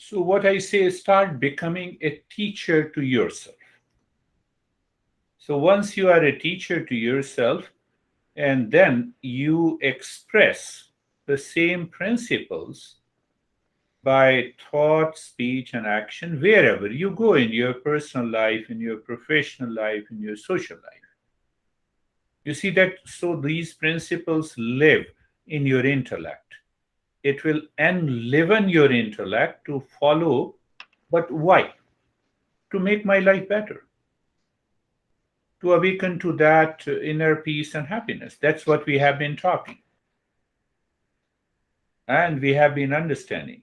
So what I say is start becoming a teacher to yourself. So once you are a teacher to yourself, and then you express the same principles by thought, speech, and action wherever you go in your personal life, in your professional life, in your social life. You see that so these principles live in your intellect. It will enliven your intellect to follow. But why? To make my life better, to awaken to that inner peace and happiness. That's what we have been talking and we have been understanding.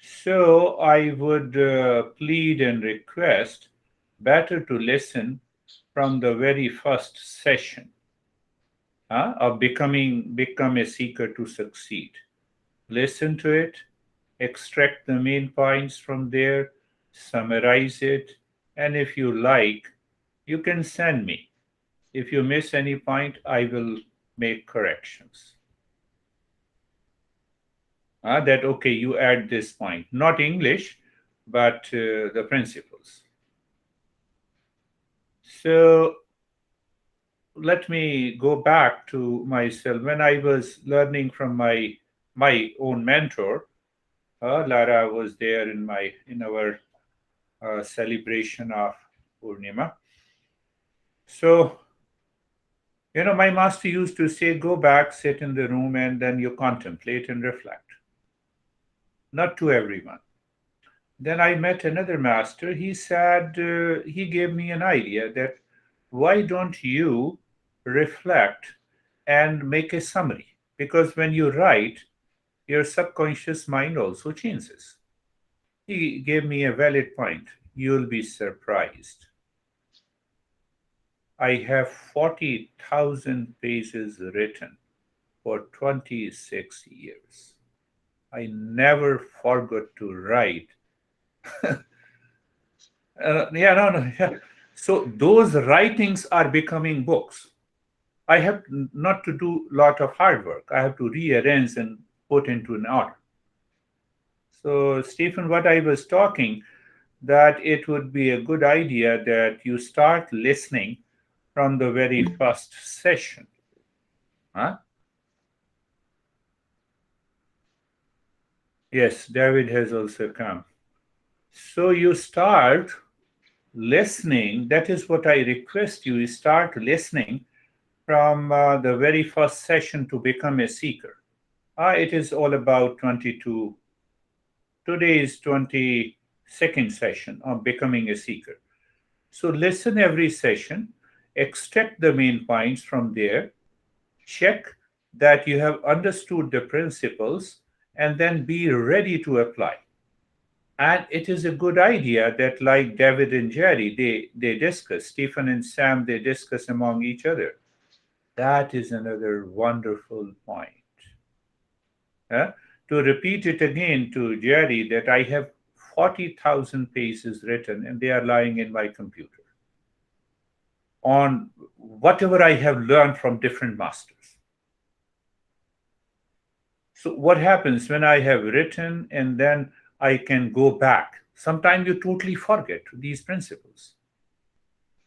So I would plead and request better to listen from the very first session of become a seeker to succeed. Listen to it, extract the main points from there, summarize it, and if you like, you can send me. If you miss any point, I will make corrections. That okay, you add this point, not English, but the principles. So let me go back to myself. When I was learning from my own mentor, Lara was there in our celebration of Purnima. So my master used to say, go back, sit in the room, and then you contemplate and reflect. Not to everyone. Then I met another master. He said, he gave me an idea that why don't you reflect and make a summary? Because when you write, your subconscious mind also changes. He gave me a valid point. You'll be surprised. I have 40,000 pages written for 26 years. I never forgot to write. Yeah, no, no. Yeah. So those writings are becoming books. I have not to do a lot of hard work. I have to rearrange and put into an order. So, Stephen, what I was talking, that it would be a good idea that you start listening from the very first session. Huh? Yes, David has also come. So you start listening. That is what I request you. You start listening from the very first session to become a seeker. It is all about 22. Today is 22nd session of becoming a seeker. So listen every session, extract the main points from there, check that you have understood the principles, and then be ready to apply. And it is a good idea that, like David and Jerry, they discuss, Stephen and Sam, they discuss among each other. That is another wonderful point. Uh, to repeat it again to Jerry, that I have 40,000 pages written and they are lying in my computer on whatever I have learned from different masters. So, what happens when I have written and then I can go back? Sometimes you totally forget these principles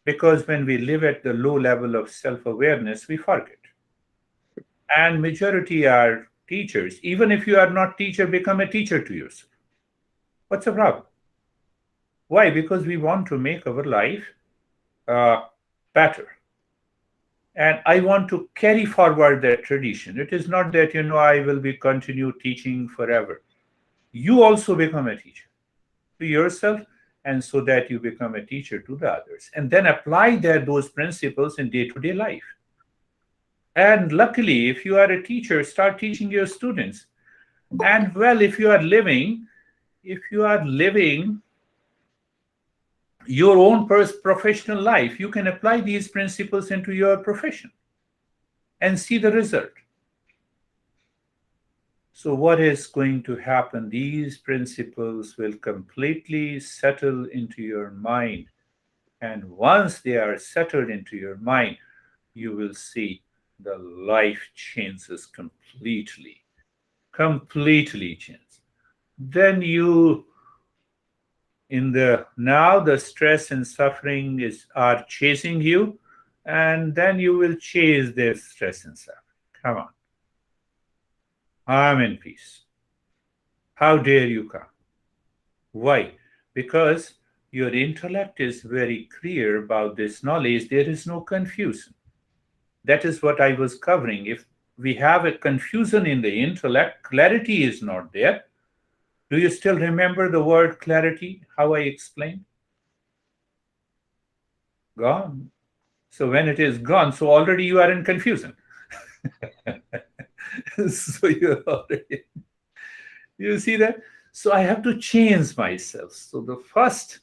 because when we live at the low level of self awareness, we forget. And majority are teachers. Even if you are not teacher, become a teacher to yourself. What's the problem? Why? Because we want to make our life uh, better. And I want to carry forward that tradition. It is not that, I will be continue teaching forever. You also become a teacher to yourself, and so that you become a teacher to the others. And then apply those principles in day-to-day life. And luckily, if you are a teacher, start teaching your students. And well, if you are living your own professional life, you can apply these principles into your profession and see the result. So what is going to happen? These principles will completely settle into your mind. And once they are settled into your mind, you will see the life changes completely. Completely changes. Then you Now the stress and suffering are chasing you, and then you will chase their stress and suffering. Come on. I'm in peace. How dare you come? Why? Because your intellect is very clear about this knowledge. There is no confusion. That is what I was covering. If we have a confusion in the intellect, clarity is not there. Do you still remember the word clarity, how I explained? Gone. So when it is gone, so already you are in confusion. So you're already, you see that? So I have to change myself. So the first,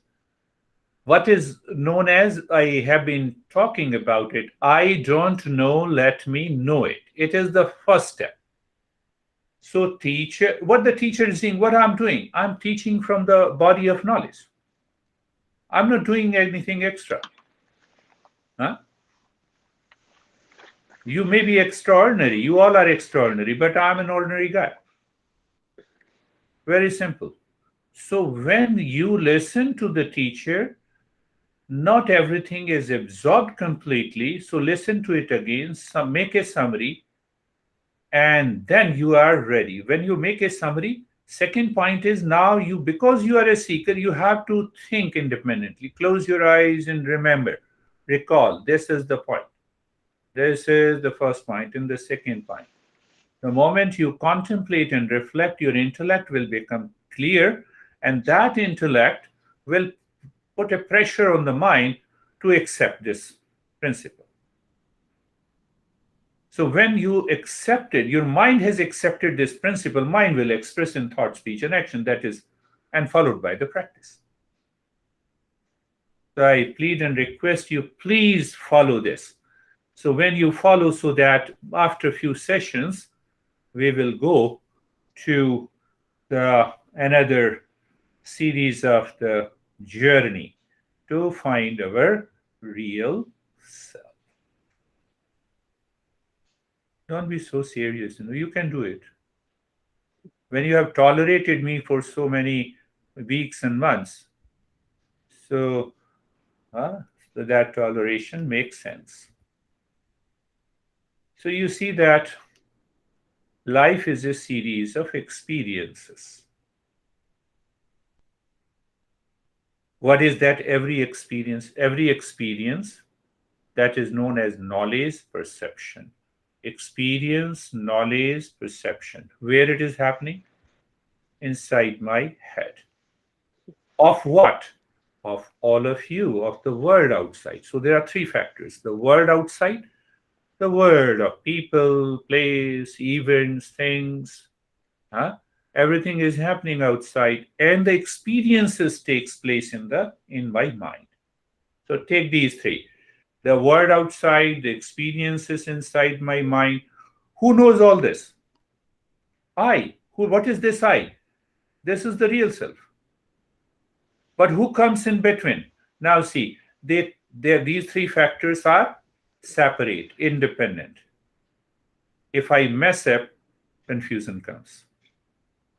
what is known as, I have been talking about it, I don't know, let me know it. It is the first step. So teacher, what the teacher is saying, what I'm doing, I'm teaching from the body of knowledge. I'm not doing anything extra. Huh? You may be extraordinary. You all are extraordinary, but I'm an ordinary guy. Very simple. So when you listen to the teacher, not everything is absorbed completely. So listen to it again, make a summary, and then you are ready. When you make a summary, second point is now you, because you are a seeker, you have to think independently. Close your eyes and remember, recall, this is the point. This is the first point. And the second point, the moment you contemplate and reflect, your intellect will become clear, and that intellect will put a pressure on the mind to accept this principle. So when you accept it, your mind has accepted this principle, mind will express in thought, speech, and action, that is, and followed by the practice. So I plead and request you, please follow this. So when you follow, so that after a few sessions, we will go to another series of the journey to find our real self. Don't be so serious. You can do it. When you have tolerated me for so many weeks and months, so that toleration makes sense. So you see that life is a series of experiences. What is that? Every experience that is known as knowledge, perception. Experience, knowledge, perception. Where it is happening? Inside my head. Of what? Of all of you, of the world outside. So there are three factors: the world outside, the world of people, place, events, things. Everything is happening outside, and the experiences takes place in my mind. So take these three: the world outside, the experiences inside my mind. Who knows all this? I. Who? What is this I? This is the real self. But who comes in between? Now see, these three factors are separate, independent. If I mess up, confusion comes.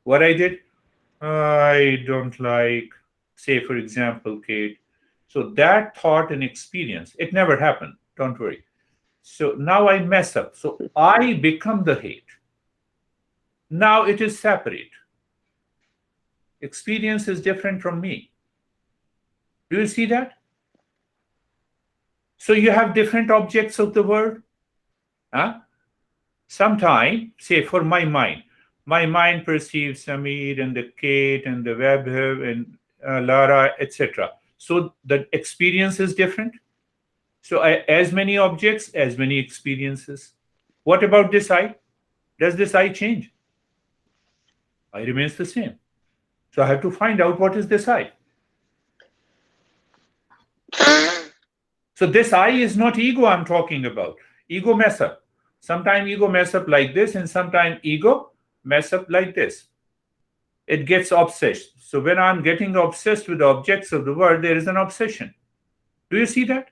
What I did? I don't like, say, for example, Kate. So that thought and experience, it never happened. Don't worry. So now I mess up. So I become the hate. Now it is separate. Experience is different from me. Do you see that? So you have different objects of the world. Sometime, say for my mind perceives Samir and the Kate and the Webhub and Lara, etc. So the experience is different. So as many objects, as many experiences. What about this I? Does this I change? I remains the same. So I have to find out what is this I. So this I is not ego I'm talking about. Ego mess up. Sometimes ego mess up like this, and sometimes ego mess up like this. It gets obsessed. So when I'm getting obsessed with the objects of the world, there is an obsession. Do you see that?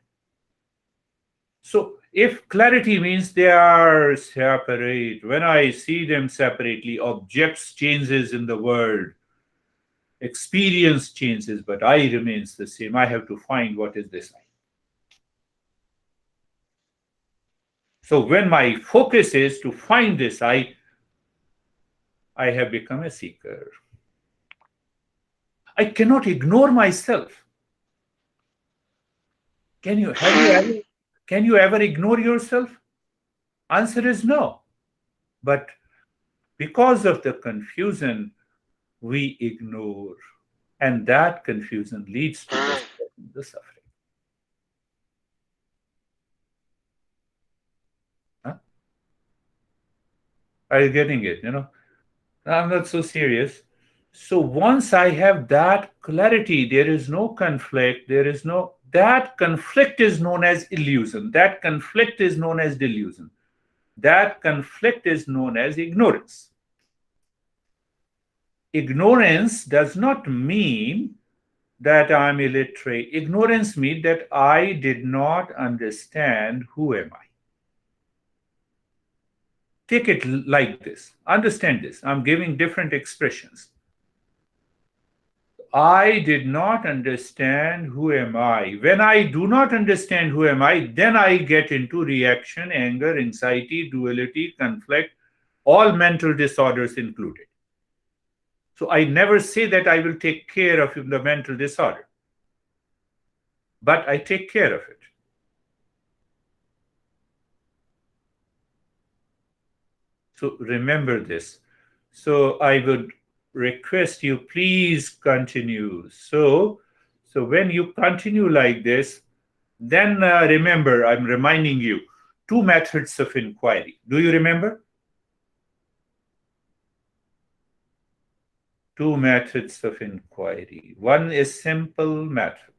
So if clarity means they are separate, when I see them separately, objects changes in the world. Experience changes, but I remains the same. I have to find what is this I. So when my focus is to find this I have become a seeker. I cannot ignore myself. Can you ever ignore yourself? Answer is no. But because of the confusion, we ignore. And that confusion leads to the suffering. Huh? Are you getting it? I'm not so serious. So once I have that clarity, there is no conflict, that conflict is known as illusion, that conflict is known as delusion, that conflict is known as ignorance. Ignorance does not mean that I'm illiterate. Ignorance means that I did not understand who am I. Take it like this. Understand this. I'm giving different expressions. I did not understand who am I. When I do not understand who am I, then I get into reaction, anger, anxiety, duality, conflict, all mental disorders included. So I never say that I will take care of the mental disorder, but I take care of it. So remember this. So I would request you, please continue. So when you continue like this, then remember, I'm reminding you, 2 methods of inquiry. Do you remember? 2 methods of inquiry. One is simple method.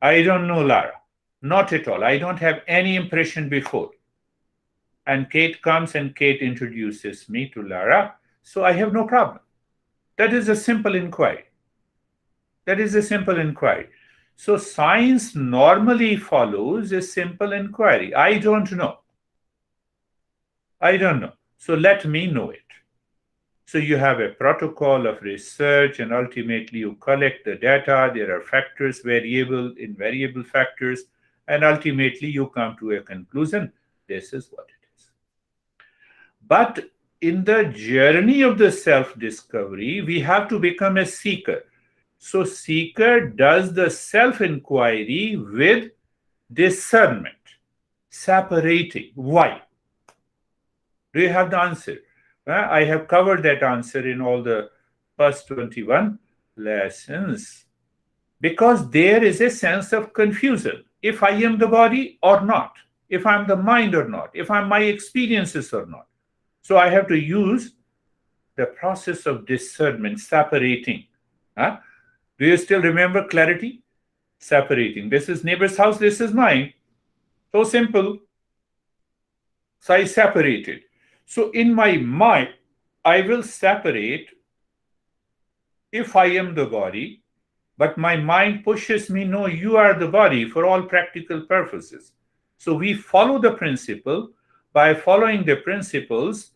I don't know Lara. Not at all. I don't have any impression before. And Kate comes and Kate introduces me to Lara. So I have no problem. That is a simple inquiry. So science normally follows a simple inquiry. I don't know. So let me know it. So you have a protocol of research, and ultimately you collect the data. There are factors, variable, invariable factors, and ultimately you come to a conclusion. This is what it is. But in the journey of the self-discovery, we have to become a seeker. So seeker does the self-inquiry with discernment, separating. Why? Do you have the answer? I have covered that answer in all the first 21 lessons. Because there is a sense of confusion. If I am the body or not, if I'm the mind or not, if I'm my experiences or not. So I have to use the process of discernment, separating. Do you still remember clarity? Separating. This is neighbor's house, this is mine. So simple. So I separated. So in my mind, I will separate if I am the body, but my mind pushes me, no, you are the body for all practical purposes. So we follow the principle. By following the principles,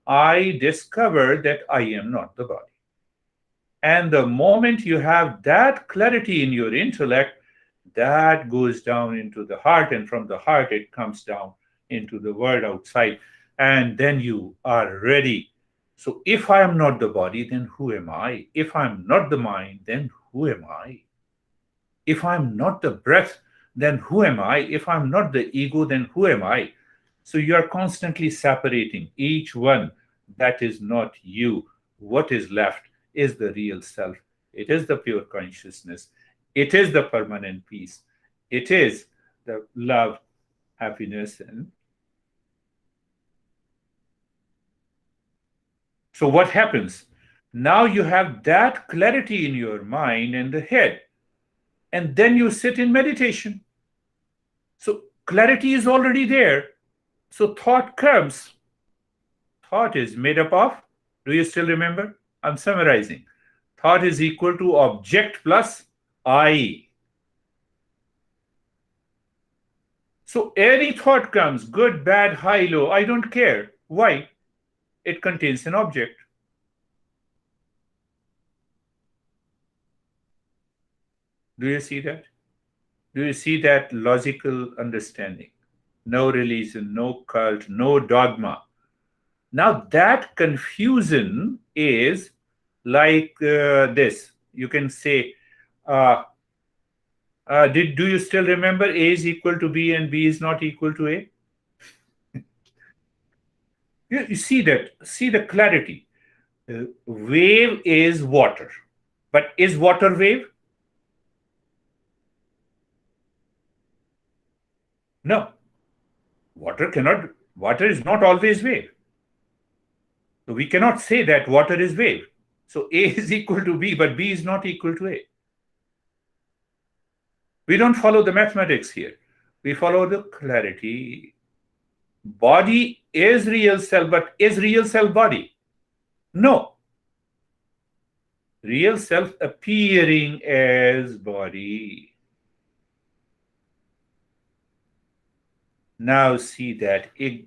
I discover that I am not the body. And the moment you have that clarity in your intellect, that goes down into the heart, and from the heart it comes down into the world outside, and then you are ready. So if I am not the body, then who am I? If I'm not the mind, then who am I? If I'm not the breath, then who am I? If I'm not the ego, then who am I? So you are constantly separating each one. That is not you. What is left is the real self. It is the pure consciousness. It is the permanent peace. It is the love, happiness, and so what happens? Now you have that clarity in your mind and the head, and then you sit in meditation. So clarity is already there. So thought comes. Thought is made up of, do you still remember? I'm summarizing. Thought is equal to object plus I. So any thought comes, good, bad, high, low, I don't care. Why? It contains an object. Do you see that? Do you see that logical understanding? No religion, no cult, no dogma. Now, that confusion is like this. You can say, uh, do you still remember A is equal to B and B is not equal to A? You see that, see the clarity. Wave is water, but is water wave? No, water is not always wave. So we cannot say that water is wave. So A is equal to B, but B is not equal to A. We don't follow the mathematics here. We follow the clarity. Body is real self, but is real self body? No. Real self appearing as body. Now see that a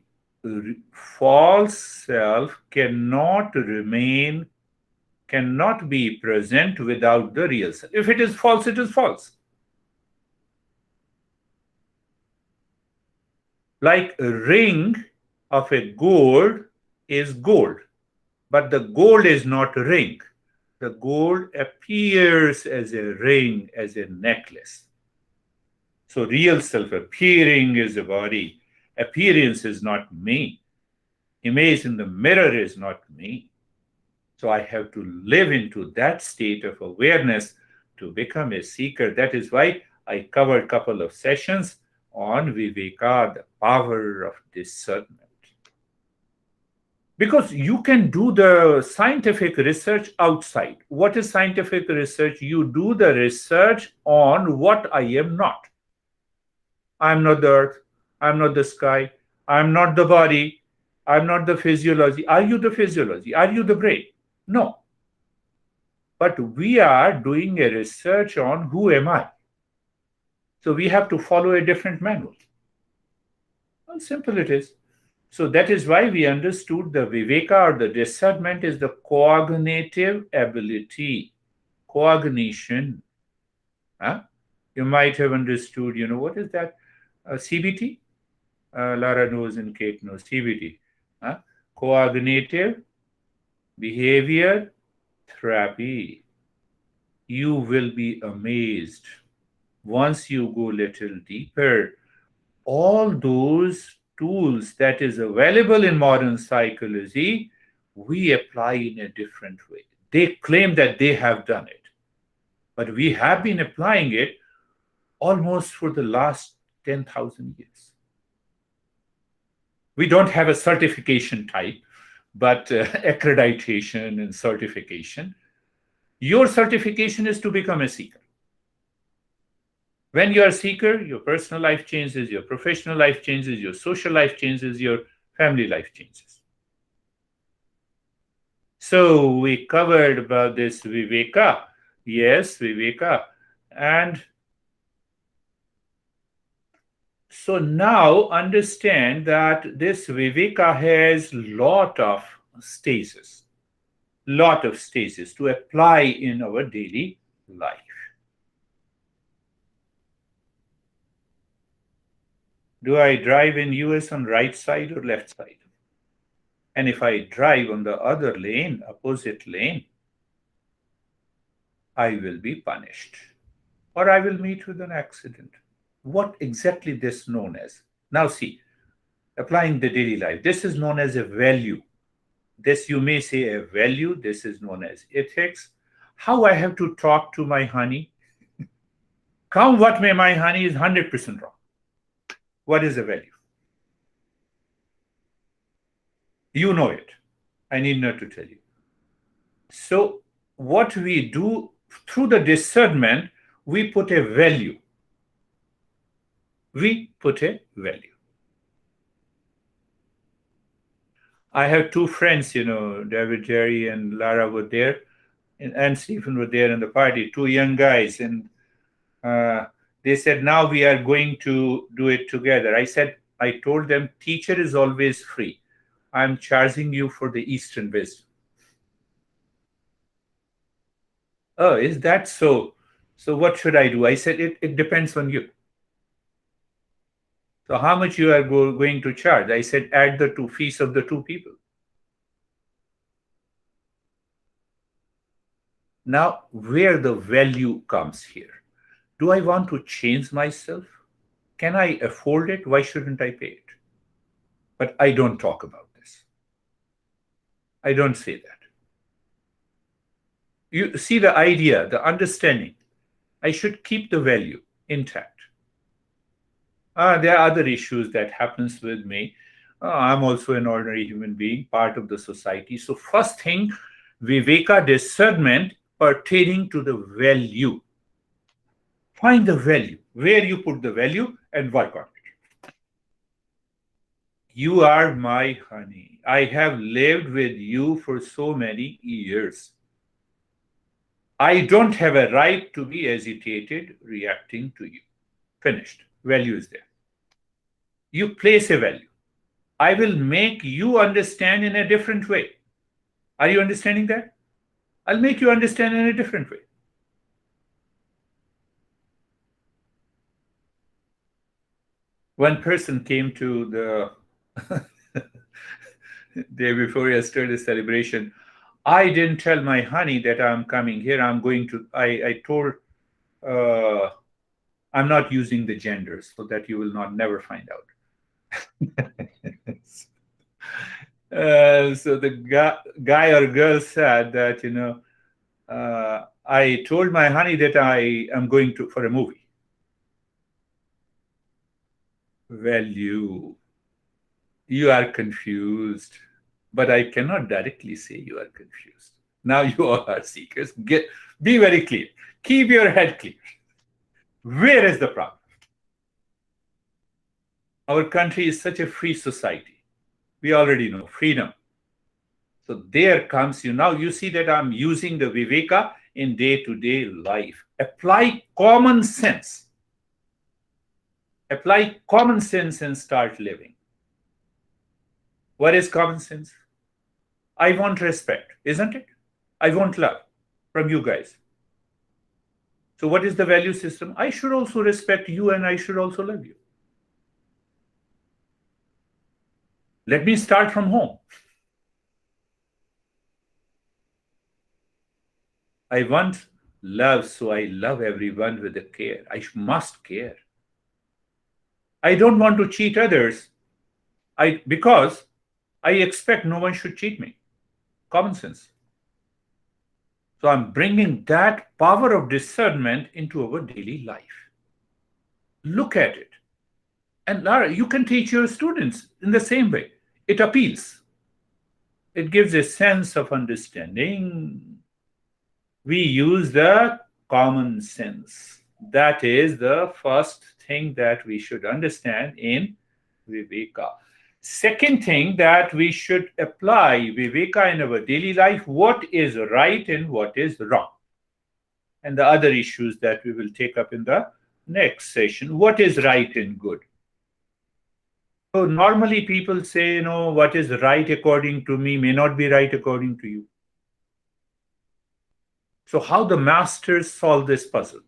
false self cannot be present without the real self. If it is false, it is false. Like a ring of a gold is gold, but the gold is not a ring. The gold appears as a ring, as a necklace. So real self appearing is a body. Appearance is not me. Image in the mirror is not me. So I have to live into that state of awareness to become a seeker. That is why I covered a couple of sessions on Viveka, the power of discernment. Because you can do the scientific research outside. What is scientific research? You do the research on what I am not. I'm not the earth. I'm not the sky. I'm not the body. I'm not the physiology. Are you the physiology? Are you the brain? No. But we are doing a research on who am I. So we have to follow a different manual. How simple it is. So that is why we understood the Viveka or the discernment is the cognitive ability, cognition. Huh? You might have understood, what is that? CBT? Lara knows and Kate knows CBT. Huh? Cognitive behavior therapy. You will be amazed once you go little deeper. All those tools that is available in modern psychology, we apply in a different way. They claim that they have done it, but we have been applying it almost for the last 10,000 years. We don't have a certification type, but accreditation and certification. Your certification is to become a seeker. When you are a seeker, your personal life changes, your professional life changes, your social life changes, your family life changes. So we covered about this Viveka. Yes, Viveka. And so now understand that this Viveka has lot of stages to apply in our daily life. Do I drive in US on right side or left side? And if I drive on the other lane, opposite lane, I will be punished or I will meet with an accident. What exactly this known as? Now see, applying the daily life, this is known as a value. This you may say a value, this is known as ethics. How I have to talk to my honey? Come what may, my honey is 100% wrong. What is a value? You know it. I need not to tell you. So what we do through the discernment, we put a value. We put a value. I have two friends, David, Jerry, and Lara were there, and Stephen were there in the party, two young guys. And they said, now we are going to do it together. I told them, teacher is always free. I'm charging you for the Eastern wisdom. Oh, is that so? So what should I do? I said, it depends on you. So how much you are going to charge? I said, add the two fees of the two people. Now, where the value comes here. Do I want to change myself? Can I afford it? Why shouldn't I pay it? But I don't talk about this. I don't say that. You see the idea, the understanding. I should keep the value intact. There are other issues that happens with me. I'm also an ordinary human being, part of the society. So first thing, Viveka, discernment pertaining to the value. Find the value, where you put the value and work on it. You are my honey. I have lived with you for so many years. I don't have a right to be agitated reacting to you. Finished. Value is there. You place a value. I will make you understand in a different way. Are you understanding that? I'll make you understand in a different way. One person came to the day before yesterday's celebration. I didn't tell my honey that I'm coming here. I told, I'm not using the genders so that you will not never find out. So the guy or girl said that, I told my honey that I am going for a movie. Value. You are confused, but I cannot directly say you are confused. Now you all are seekers. Be very clear. Keep your head clear. Where is the problem? Our country is such a free society. We already know freedom. So there comes now you see that I'm using the Viveka in day-to-day life. Apply common sense. Apply common sense and start living. What is common sense? I want respect, isn't it? I want love from you guys. So what is the value system? I should also respect you and I should also love you. Let me start from home. I want love, so I love everyone with a care. I must care. I don't want to cheat others because I expect no one should cheat me. Common sense. So I'm bringing that power of discernment into our daily life. Look at it. And Lara, you can teach your students in the same way. It appeals. It gives a sense of understanding. We use the common sense. That is the first thing that we should understand in Viveka. Second thing that we should apply Viveka in our daily life, what is right and what is wrong. And the other issues that we will take up in the next session. What is right and good? So normally people say, what is right according to me may not be right according to you. So how the masters solve this puzzle?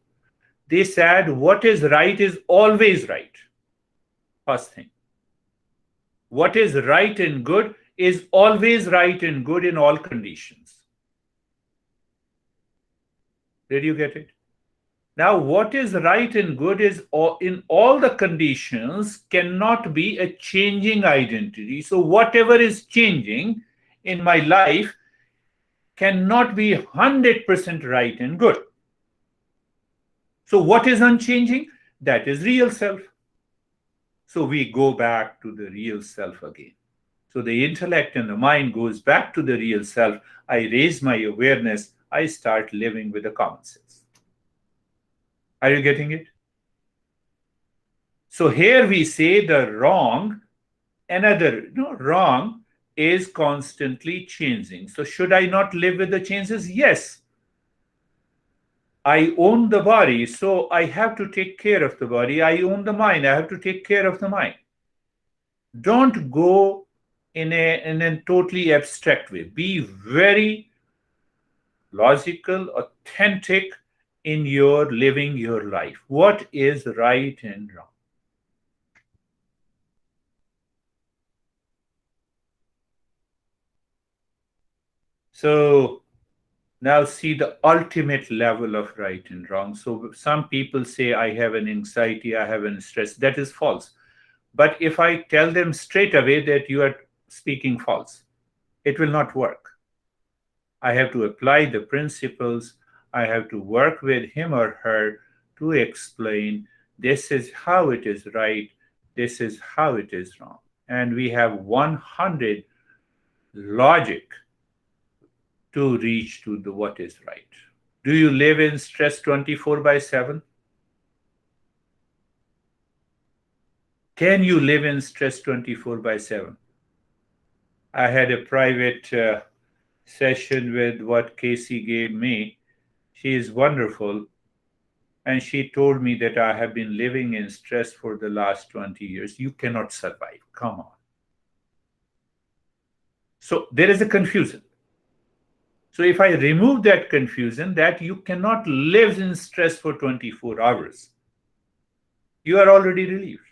They said, what is right is always right. First thing. What is right and good is always right and good in all conditions. Did you get it? Now, what is right and good is in all the conditions cannot be a changing identity. So whatever is changing in my life cannot be 100% right and good. So what is unchanging? That is real self. So we go back to the real self again. So the intellect and the mind goes back to the real self. I raise my awareness. I start living with the common sense. Are you getting it? So here we say the wrong, wrong is constantly changing. So should I not live with the changes? Yes. I own the body, so I have to take care of the body. I own the mind. I have to take care of the mind. Don't go in a totally abstract way. Be very logical, authentic, in your living your life? What is right and wrong? So now see the ultimate level of right and wrong. So some people say, I have an anxiety, I have an stress. That is false. But if I tell them straight away that you are speaking false, it will not work. I have to apply the principles. I have to work with him or her to explain this is how it is right, this is how it is wrong. And we have 100 logic to reach to the what is right. Do you live in stress 24 by 7? Can you live in stress 24 by 7? I had a private session with what Casey gave me. She is wonderful. And she told me that I have been living in stress for the last 20 years. You cannot survive. Come on. So there is a confusion. So if I remove that confusion, that you cannot live in stress for 24 hours, you are already relieved.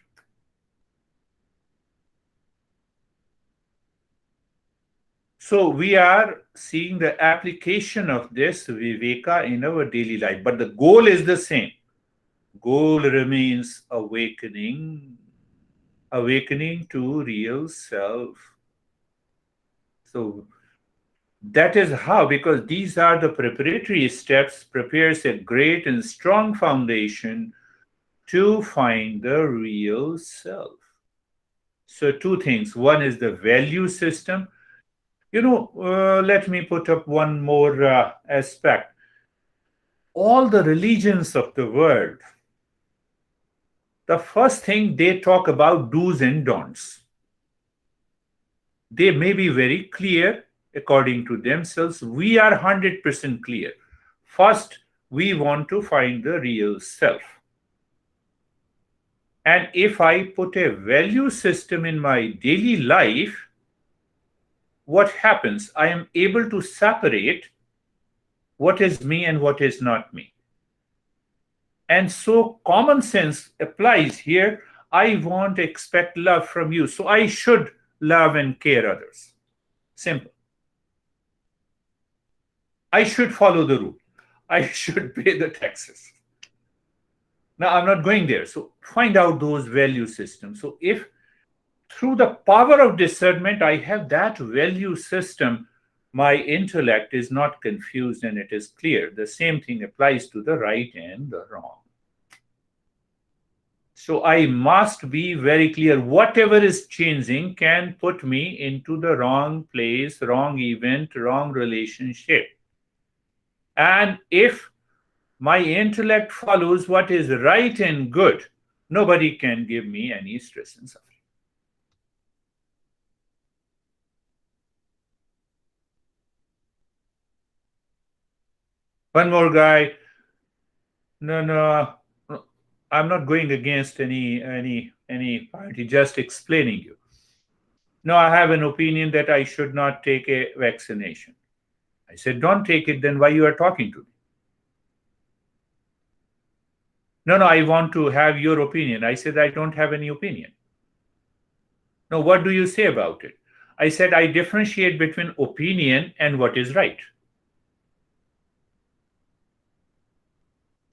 So we are seeing the application of this Viveka in our daily life, but the goal is the same. Goal remains awakening to real self. So that is how, because these are the preparatory steps, prepares a great and strong foundation to find the real self. So two things. One is the value system. Let me put up one more aspect. All the religions of the world, the first thing they talk about do's and don'ts. They may be very clear according to themselves. We are 100% clear. First, we want to find the real self. And if I put a value system in my daily life, what happens? I am able to separate what is me and what is not me. And so common sense applies here. I want to expect love from you. So I should love and care others. Simple. I should follow the rule. I should pay the taxes. Now, I'm not going there. So find out those value systems. So if through the power of discernment, I have that value system, my intellect is not confused and it is clear. The same thing applies to the right and the wrong. So I must be very clear. Whatever is changing can put me into the wrong place, wrong event, wrong relationship. And if my intellect follows what is right and good, nobody can give me any stress and suffering. One more guy. No, I'm not going against any party, just explaining you. No, I have an opinion that I should not take a vaccination. I said, don't take it, then why you are talking to me? No, I want to have your opinion. I said, I don't have any opinion. No, what do you say about it? I said, I differentiate between opinion and what is right.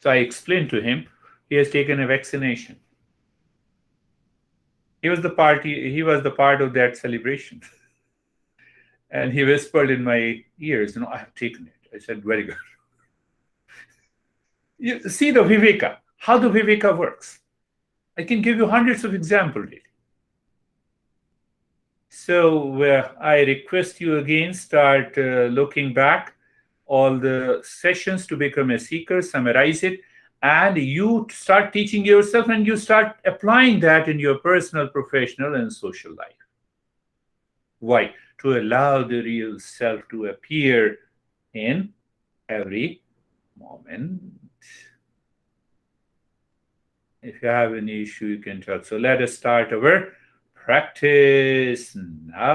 So I explained to him, he has taken a vaccination. He was the part of that celebration. And he whispered in my ears, I have taken it. I said, very good. You see the Viveka, how the Viveka works. I can give you hundreds of examples. Really. So I request you again, start looking back all the sessions to become a seeker, summarize it, and you start teaching yourself and you start applying that in your personal, professional, and social life. Why? To allow the real self to appear in every moment. If you have any issue, you can talk. So let us start our practice now.